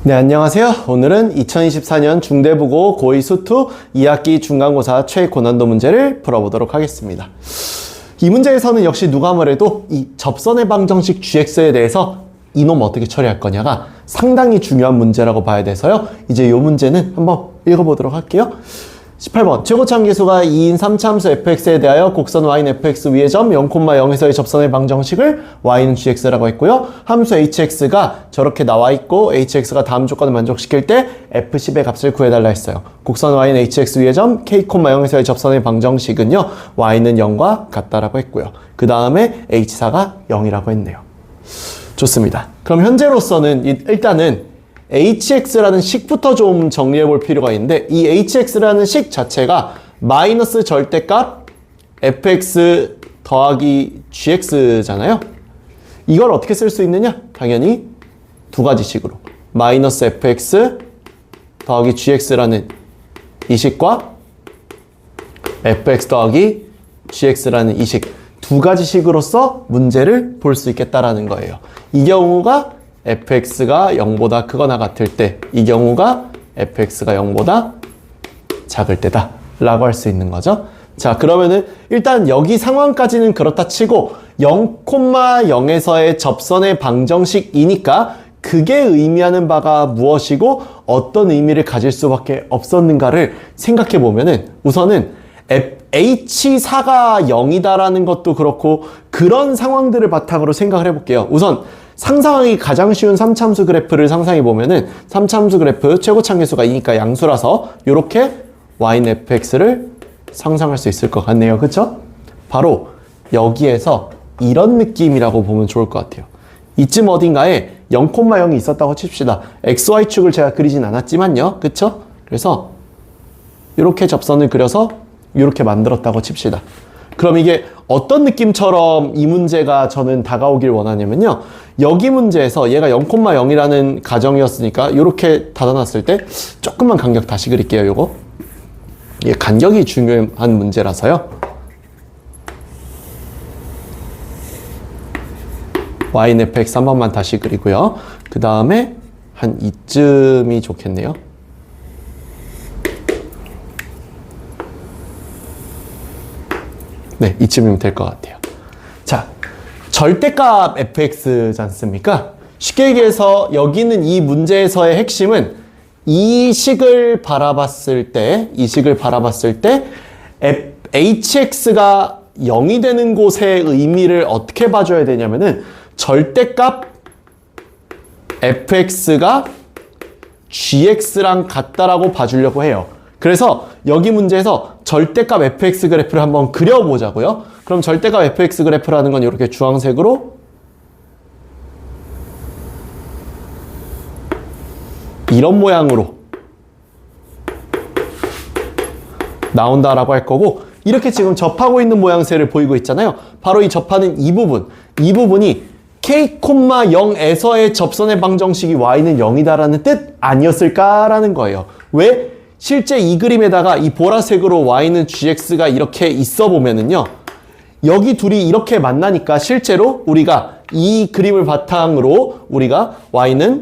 네, 안녕하세요. 오늘은 2024년 중대부고 고2 수투 2학기 중간고사 최고난도 문제를 풀어보도록 하겠습니다. 이 문제에서는 역시 누가 뭐래도 이 접선의 방정식 gx에 대해서 이놈 어떻게 처리할 거냐가 상당히 중요한 문제라고 봐야 돼서요. 이제 이 문제는 한번 읽어보도록 할게요. 18번 최고차함계수가 2인 3차함수 fx에 대하여 곡선 y는 fx 위의 점 0,0에서의 접선의 방정식을 y는 gx라고 했고요. 함수 hx가 저렇게 나와 있고 hx가 다음 조건을 만족시킬 때 f10의 값을 구해달라 했어요. 곡선 y는 hx 위의 점 k,0에서의 접선의 방정식은요. y는 0과 같다라고 했고요. 그 다음에 h4가 0이라고 했네요. 좋습니다. 그럼 현재로서는 일단은 hx라는 식부터 좀 정리해 볼 필요가 있는데 이 hx라는 식 자체가 마이너스 절대값 fx 더하기 gx잖아요. 이걸 어떻게 쓸 수 있느냐? 당연히 두 가지 식으로 마이너스 fx 더하기 gx라는 이 식과 fx 더하기 gx라는 이 식 두 가지 식으로서 문제를 볼 수 있겠다라는 거예요. 이 경우가 fx가 0보다 크거나 같을 때, 이 경우가 fx가 0보다 작을 때다 라고 할 수 있는 거죠. 자, 그러면은 일단 여기 상황까지는 그렇다 치고 0,0에서의 접선의 방정식이니까 그게 의미하는 바가 무엇이고 어떤 의미를 가질 수밖에 없었는가를 생각해 보면은 우선은 h4가 0이다라는 것도 그렇고 그런 상황들을 바탕으로 생각을 해볼게요. 우선 상상하기 가장 쉬운 3차함수 그래프를 상상해 보면은 3차함수 그래프 최고차함계수가 2니까 양수라서 이렇게 y는 fx를 상상할 수 있을 것 같네요. 그쵸? 바로 여기에서 이런 느낌이라고 보면 좋을 것 같아요. 이쯤 어딘가에 0,0이 있었다고 칩시다. xy축을 제가 그리진 않았지만요. 그쵸? 그래서 이렇게 접선을 그려서 이렇게 만들었다고 칩시다. 그럼 이게 어떤 느낌처럼 이 문제가 저는 다가오길 원하냐면요. 여기 문제에서 얘가 0,0이라는 가정이었으니까 이렇게 닫아놨을 때 조금만 간격 다시 그릴게요. 요거. 이게 간격이 중요한 문제라서요. y는 fx 한 번만 다시 그리고요. 그 다음에 한 이쯤이 좋겠네요. 네, 이쯤이면 될 것 같아요. 자, 절대값 fx지 않습니까? 쉽게 얘기해서 여기는 이 문제에서의 핵심은 이 식을 바라봤을 때 hx가 0이 되는 곳의 의미를 어떻게 봐줘야 되냐면은 절대값 fx가 gx랑 같다라고 봐주려고 해요. 그래서 여기 문제에서 절대값 fx 그래프를 한번 그려보자고요. 그럼 절대값 fx 그래프라는 건 이렇게 주황색으로 이런 모양으로 나온다라고 할 거고 이렇게 지금 접하고 있는 모양새를 보이고 있잖아요. 바로 이 접하는 이 부분이 k,0에서의 접선의 방정식이 y는 0이다라는 뜻 아니었을까라는 거예요. 왜? 실제 이 그림에다가 이 보라색으로 y는 gx가 이렇게 있어 보면은요. 여기 둘이 이렇게 만나니까 실제로 우리가 이 그림을 바탕으로 우리가 y는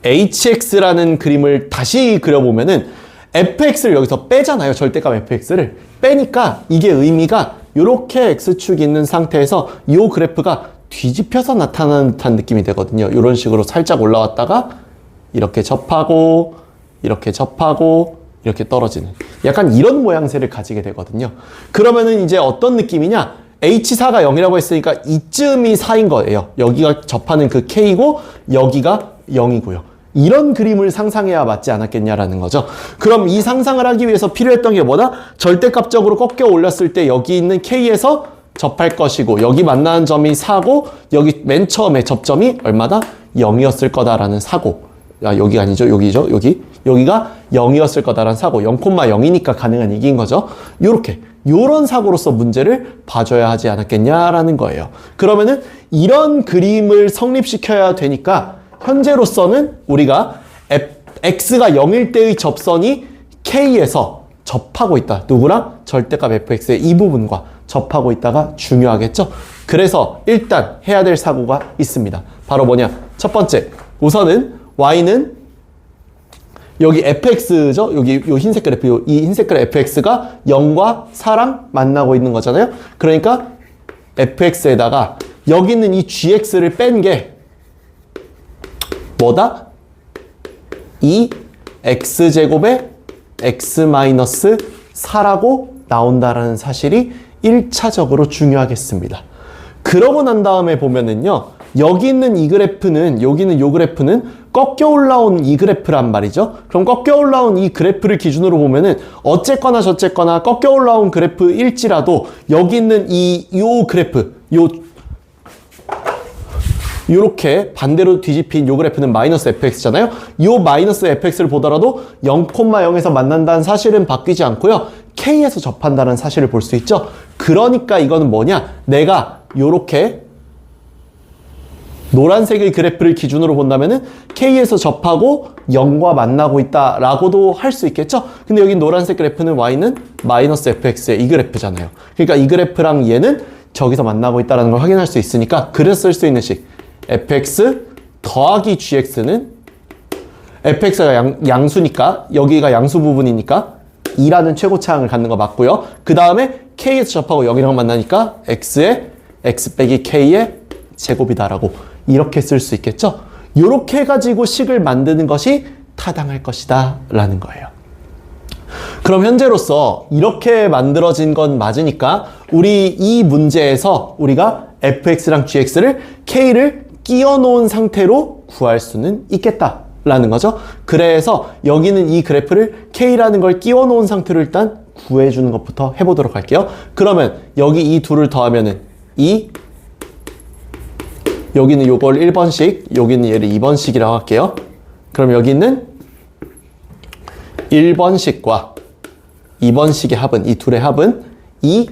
hx라는 그림을 다시 그려보면은 fx를 여기서 빼잖아요. 절대값 fx를. 빼니까 이게 의미가 이렇게 x축이 있는 상태에서 이 그래프가 뒤집혀서 나타나는 듯한 느낌이 되거든요. 이런 식으로 살짝 올라왔다가 이렇게 접하고 이렇게 접하고 이렇게 떨어지는 약간 이런 모양새를 가지게 되거든요. 그러면은 이제 어떤 느낌이냐? h4가 0이라고 했으니까 이쯤이 4인 거예요. 여기가 접하는 그 k고 여기가 0이고요. 이런 그림을 상상해야 맞지 않았겠냐라는 거죠. 그럼 이 상상을 하기 위해서 필요했던 게 뭐다? 절대값적으로 꺾여 올렸을 때 여기 있는 k에서 접할 것이고 여기 만나는 점이 4고 여기 맨 처음에 접점이 얼마다? 0이었을 거다라는 사고. 여기 아니죠. 여기죠. 여기가 0이었을 거다라는 사고. 0,0이니까 가능한 얘기인 거죠. 요런 사고로서 문제를 봐줘야 하지 않았겠냐라는 거예요. 그러면은 이런 그림을 성립시켜야 되니까 현재로서는 우리가 x가 0일 때의 접선이 k에서 접하고 있다. 누구랑? 절대값 fx의 이 부분과 접하고 있다가 중요하겠죠? 그래서 일단 해야 될 사고가 있습니다. 바로 뭐냐? 첫 번째, 우선은 y는 여기 fx죠? 여기 요 흰색 그래프, 이 흰색 그래프 fx가 0과 4랑 만나고 있는 거잖아요? 그러니까 fx에다가 여기 있는 이 gx를 뺀 게 뭐다? 이 x제곱에 x-4라고 나온다라는 사실이 1차적으로 중요하겠습니다. 그러고 난 다음에 보면은요, 여기 있는 이 그래프는, 여기 있는 이 그래프는 꺾여 올라온 이 그래프란 말이죠. 그럼 꺾여 올라온 이 그래프를 기준으로 보면은 어쨌거나 저쨌거나 꺾여 올라온 그래프일지라도 여기 있는 요 그래프, 요렇게 반대로 뒤집힌 요 그래프는 마이너스 fx잖아요. 요 마이너스 fx를 보더라도 0,0에서 만난다는 사실은 바뀌지 않고요. k에서 접한다는 사실을 볼 수 있죠. 그러니까 이거는 뭐냐? 내가 요렇게 노란색의 그래프를 기준으로 본다면은 k에서 접하고 0과 만나고 있다라고도 할 수 있겠죠. 근데 여기 노란색 그래프는 y는 마이너스 fx의 이 그래프잖아요. 그러니까 이 그래프랑 얘는 저기서 만나고 있다는 걸 확인할 수 있으니까 그래서 쓸 수 있는 식 fx 더하기 gx는 fx가 양수니까 여기가 양수 부분이니까 2라는 최고차항을 갖는 거 맞고요. 그 다음에 k에서 접하고 0이랑 만나니까 x의 x 빼기 k의 제곱이다라고 이렇게 쓸 수 있겠죠. 이렇게 해가지고 식을 만드는 것이 타당할 것이다 라는 거예요. 그럼 현재로서 이렇게 만들어진 건 맞으니까 우리 이 문제에서 우리가 fx랑 gx를 k를 끼워 놓은 상태로 구할 수는 있겠다 라는 거죠. 그래서 여기는 이 그래프를 k라는 걸 끼워 놓은 상태로 일단 구해주는 것부터 해보도록 할게요. 그러면 여기 이 둘을 더하면은 여기는 요걸 1번씩, 여기는 얘를 2번씩이라고 할게요. 그럼 여기는 1번씩과 2번씩의 합은, 이 둘의 합은 이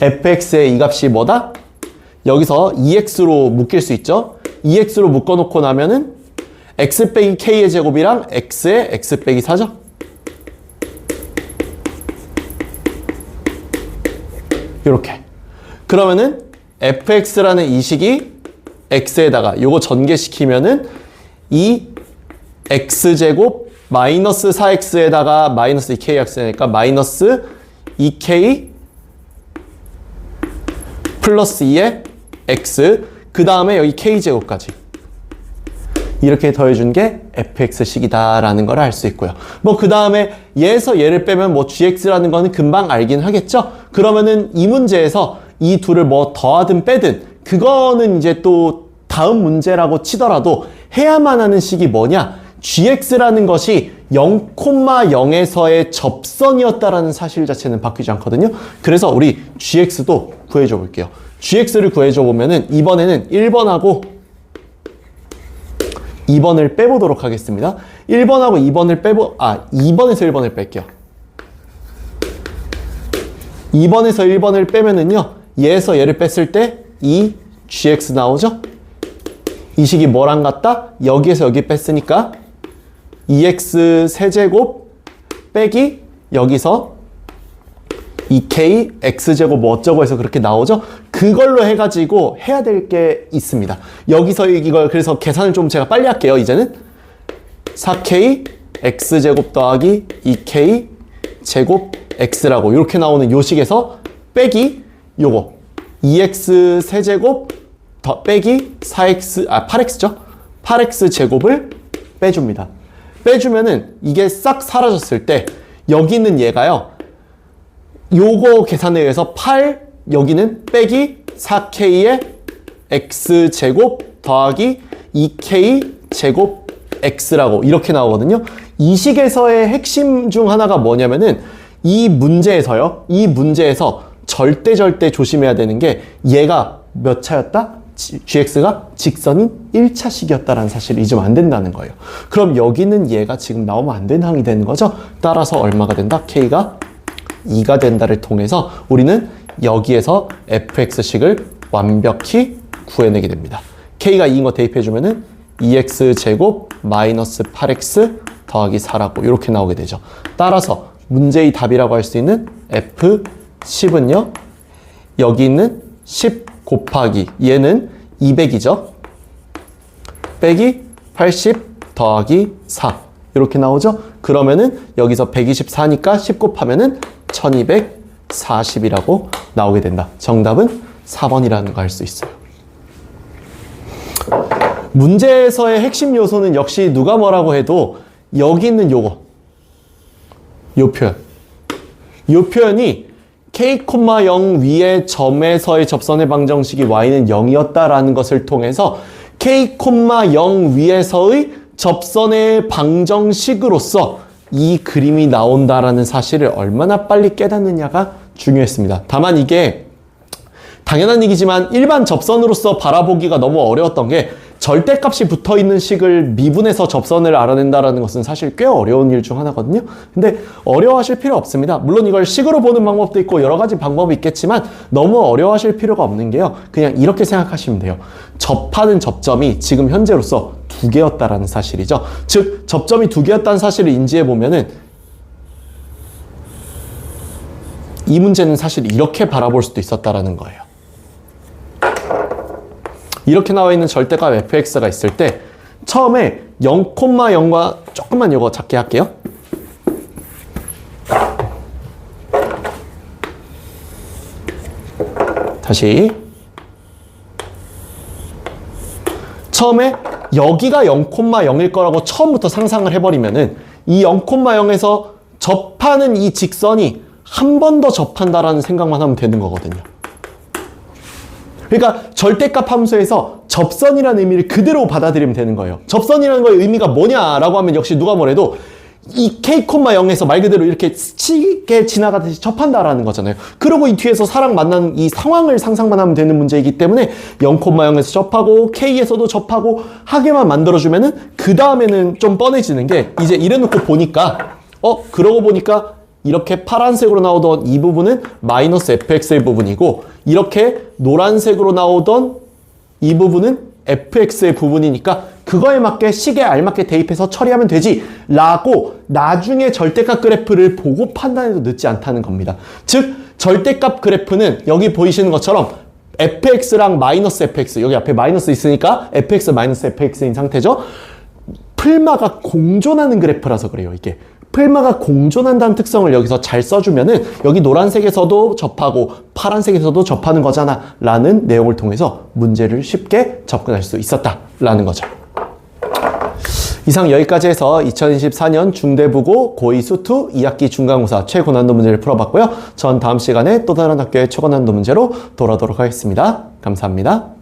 fx의 이 값이 뭐다? 여기서 2x로 묶일 수 있죠? 2x로 묶어놓고 나면은 x 빼기 k의 제곱이랑 x의 x 빼기 4죠? 이렇게. 그러면은 fx라는 이 식이 x에다가 요거 전개시키면은 이 x제곱 마이너스 4x에다가 마이너스 2kx니까 마이너스 2k 플러스 2의 x 그 다음에 여기 k제곱까지 이렇게 더해준 게 fx식이다 라는 걸 알 수 있고요. 뭐 그 다음에 얘에서 얘를 빼면 뭐 gx라는 거는 금방 알긴 하겠죠. 그러면은 이 문제에서 이 둘을 뭐 더하든 빼든 그거는 이제 또 다음 문제라고 치더라도 해야만 하는 식이 뭐냐? gx라는 것이 0,0에서의 접선이었다라는 사실 자체는 바뀌지 않거든요. 그래서 우리 gx도 구해줘 볼게요. gx를 구해줘 보면은 이번에는 1번하고 2번을 빼보도록 하겠습니다. 1번하고 2번을 2번에서 1번을 뺄게요. 2번에서 1번을 빼면은요, 얘에서 얘를 뺐을 때 이 gx 나오죠? 이 식이 뭐랑 같다? 여기에서 여기 뺐으니까 2x 세제곱 빼기 여기서 2k x제곱 뭐 어쩌고 해서 그렇게 나오죠? 그걸로 해가지고 해야 될 게 있습니다. 여기서 이걸 그래서 계산을 좀 제가 빨리 할게요. 이제는 4k x제곱 더하기 2k 제곱 x라고 이렇게 나오는 요 식에서 빼기 요거 2x 세제곱 더 빼기 8x죠? 8x 제곱을 빼줍니다. 빼주면은 이게 싹 사라졌을 때 여기 있는 얘가요. 요거 계산에 의해서 8 여기는 빼기 4k의 x제곱 더하기 2k 제곱 x라고 이렇게 나오거든요. 이 식에서의 핵심 중 하나가 뭐냐면은 이 문제에서요. 이 문제에서 절대 조심해야 되는 게 얘가 몇 차였다? gx가 직선인 1차식이었다라는 사실을 잊으면 안 된다는 거예요. 그럼 여기는 얘가 지금 나오면 안 되는 항이 되는 거죠. 따라서 얼마가 된다? k가 2가 된다를 통해서 우리는 여기에서 fx식을 완벽히 구해내게 됩니다. k가 2인 거 대입해주면은 2x제곱 마이너스 8x 더하기 4라고 이렇게 나오게 되죠. 따라서 문제의 답이라고 할 수 있는 F10은요. 여기 있는 10 곱하기 얘는 200이죠. 빼기 80 더하기 4 이렇게 나오죠. 그러면은 여기서 124니까 10 곱하면은 1240이라고 나오게 된다. 정답은 4번이라는 거 알 수 있어요. 문제에서의 핵심 요소는 역시 누가 뭐라고 해도 여기 있는 요거 요 표현 요 표현이 k,0 위의 점에서의 접선의 방정식이 y는 0이었다라는 것을 통해서 k,0 위에서의 접선의 방정식으로서 이 그림이 나온다라는 사실을 얼마나 빨리 깨닫느냐가 중요했습니다. 다만 이게 당연한 얘기지만 일반 접선으로서 바라보기가 너무 어려웠던 게 절대값이 붙어있는 식을 미분해서 접선을 알아낸다는 것은 사실 꽤 어려운 일 중 하나거든요. 근데 어려워하실 필요 없습니다. 물론 이걸 식으로 보는 방법도 있고 여러 가지 방법이 있겠지만 너무 어려워하실 필요가 없는 게요. 그냥 이렇게 생각하시면 돼요. 접하는 접점이 지금 현재로서 2개였다라는 사실이죠. 즉 접점이 2개였다는 사실을 인지해보면은 이 문제는 사실 이렇게 바라볼 수도 있었다라는 거예요. 이렇게 나와 있는 절대값 fx가 있을 때 처음에 0,0과 조금만 이거 작게 할게요. 다시 처음에 여기가 0,0일 거라고 처음부터 상상을 해버리면은 이 0,0에서 접하는 이 직선이 한 번 더 접한다라는 생각만 하면 되는 거거든요. 그러니까 절대값 함수에서 접선이라는 의미를 그대로 받아들이면 되는 거예요. 접선이라는 거의 의미가 뭐냐라고 하면 역시 누가 뭐래도 이 k,0에서 말 그대로 이렇게 스치게 지나가듯이 접한다라는 거잖아요. 그리고 이 뒤에서 사람 만나는 이 상황을 상상만 하면 되는 문제이기 때문에 0,0에서 접하고 k에서도 접하고 하게만 만들어주면은 그 다음에는 좀 뻔해지는 게 이제 이래놓고 보니까 그러고 보니까 이렇게 파란색으로 나오던 이 부분은 마이너스 fx의 부분이고 이렇게 노란색으로 나오던 이 부분은 fx의 부분이니까 그거에 맞게 식에 알맞게 대입해서 처리하면 되지 라고 나중에 절대값 그래프를 보고 판단해도 늦지 않다는 겁니다. 즉 절대값 그래프는 여기 보이시는 것처럼 fx랑 마이너스 fx 여기 앞에 마이너스 있으니까 fx 마이너스 fx인 상태죠. 풀마가 공존하는 그래프라서 그래요. 이게 풀마가 공존한다는 특성을 여기서 잘 써주면은 여기 노란색에서도 접하고 파란색에서도 접하는 거잖아 라는 내용을 통해서 문제를 쉽게 접근할 수 있었다 라는 거죠. 이상 여기까지 해서 2024년 중대부고 고2 수투 2학기 중간고사 최고난도 문제를 풀어봤고요. 전 다음 시간에 또 다른 학교의 최고난도 문제로 돌아오도록 하겠습니다. 감사합니다.